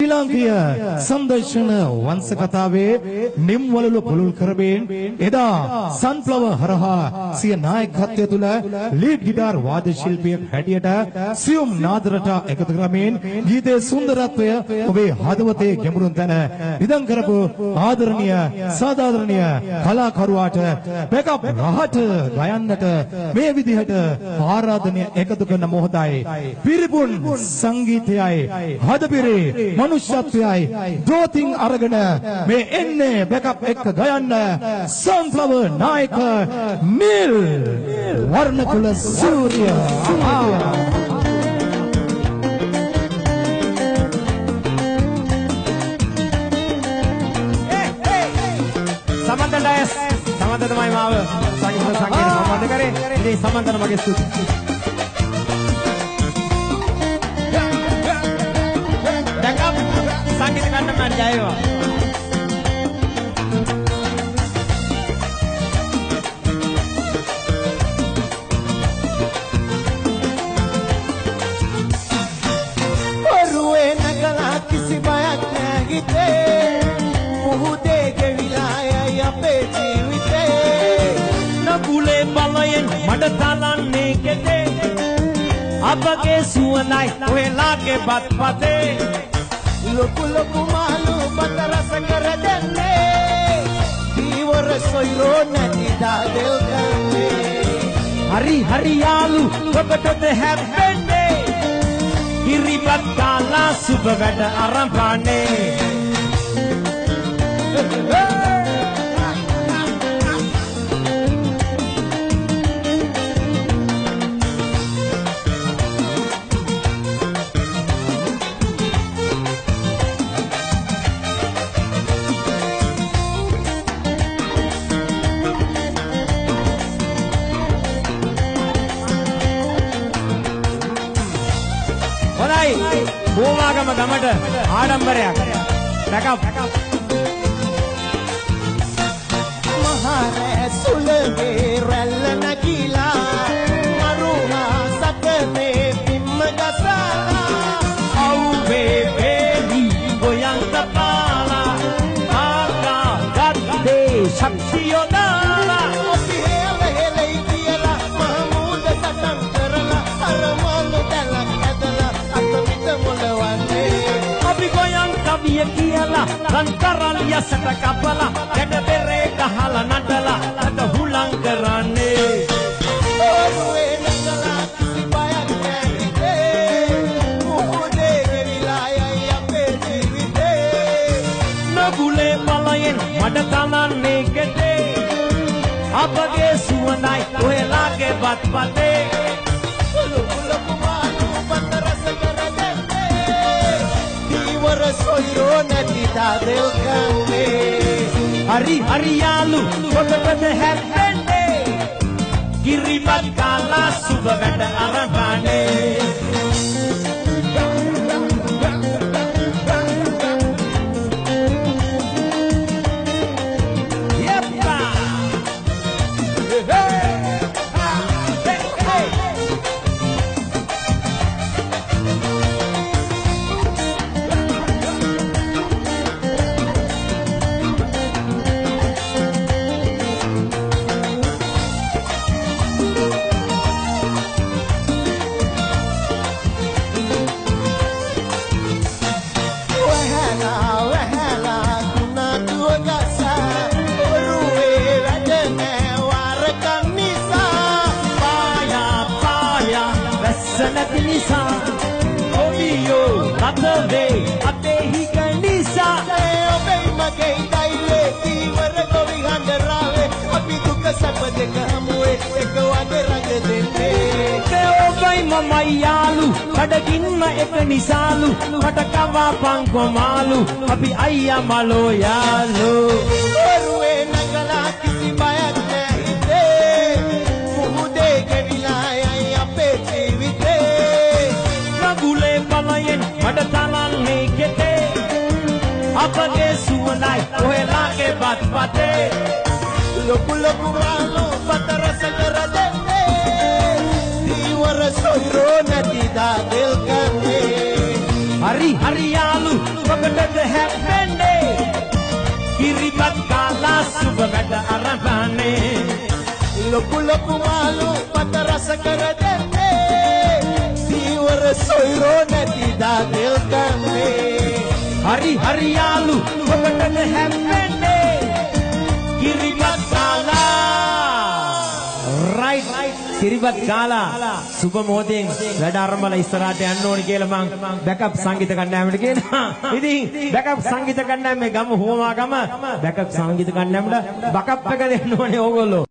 ශ්‍රී සංදර්ශන වංශ කතාවේ නිම්වලු පුළුල් කරමින් එදා සන්ෆ්ලවර් හරහා සිය නායකත්වය තුල ලීඩ් ගිටාර් වාද්‍ය ශිල්පියෙක් හැටියට සියුම් නාදරට එකතු කරමින් ගීතයේ සුන්දරත්වය ඔබේ හදවතේ ගැඹුරුන් තැන නිදන් කරපු ආදරණීය සාදාදරණීය කලාකරුවාට බෑකප් රහට ගයන්නට මේ විදිහට ආරාධනය එකතු කරන මොහොතයි පිරිපුන් සංගීතයයි හදපිරේ මනුෂ්‍යත්වයයි දෝතින් අරගෙන මේ එන්නේ බෑකප් එක්ක ගයන්න සන්ෆ්ලවර් නායක නිල් වර්ණකුල සූර්ය Samantha Dias, Samantha තමයි මාව සංගීත සම්බන්ධ කරේ. ඉතින් සමන්තන මගේ ස්තුතියි. දැන් සංගීත කණ්ඩායම ජය වේවා. ඔරුවේ නගලා කිසි බයක් නැහැ හිතේ. මුහුදේ ගෙවිලා අපේ ජීවිතේ නගුලේ බලයෙන් මඩ තලන්නේ කෙතේ අපගේ සුවඳයි ඔයලාගේ බත්පතේ ලොකු ලොකු මාළු බත රස කර දෙන්නේ දීවර සොයරෝ නැති දාදෙල් කන්නේ හරි හරි යාලු ඔබටද හැප්පෙන්නේ ඉරිපත් කාලා සුබ වැඩ අරන් පාන්නේ බෝවාගම ගමට ආඩම්බරයක් බෑකප් මහරෑ සුළගේ රැල්ල නැගිලා මරුණා සතනේ පිම්ම ගසලා අවුවේ වේලි ගොයන් කපාලා ආකා ගත්තේ ශක්තියොදාලා අපි හෙලෙයි කියලා මහමුද සටන් කරලා අර මොළු දැලක් ඇදලා අතමිට මොලවන්නේ අපි ගොයන් කවිය කියලා රන්තරල් යසට කපලා ගැට බෙරේ ගහලා නටලා අත හුලං කරන්නේ ඔරුවේ නගලා කිසි බයක් නැහැ හිතේ මුහුදේ ගෙවිලා අපේ ජීවිතේ නගුලේ බලයෙන් මඩ තනන්නේ කෙතේ අපගේ සුවඳයි ඔයලාගේ බත්පතේ ලොකු ලොකු මාළු බත රස කර දෙන්නේ දීවර සොයරෝ නැති දාදෙල් කන්නේ හරි හරි යාලු ඔබටද හැප්පෙන්නේ කිරිපත් කාලා සුබ වැඩ අරන් පාන්නේ Mayalu, kadagin na ekanisalu, katakawa pang kumalu, api ayya maloyalu. Oruwe nagala kisi bayak nahi de, muhude gevilaya ape jivite. Nagule palayen, madatalan nekete, apage suwanay, ohelake batpate. Loku loku malu, patarasa karade. Soyro nati da del kane hari hari yalu මොකටද හැප්පෙන්නේ කිරිබත් කාලා සුබ වැඩ අරපන්නේ ලොකු ලොකු මාළු පත රස කර දෙන්නේ දීවර සොයිරෝ නැති දාදෙල් කන්නේ හරි හරි යාලු මොකටද හැප්පෙන්නේ කිරිබත් කාලා රයිට් කිරිබත් කාලා සුබ මොහොතෙන් වැඩ ආරම්භලා ඉස්සරහට යන්න ඕනි කියලා මං බෑකප් සංගීත කණ්ඩායමට කියනවා. ඉතින් බෑකප් සංගීත කණ්ඩායමේ ගම හෝමා ගම බෑකප් සංගීත කණ්ඩායමට බෑකප් එක දෙන්න ඕනේ ඕගොල්ලෝ.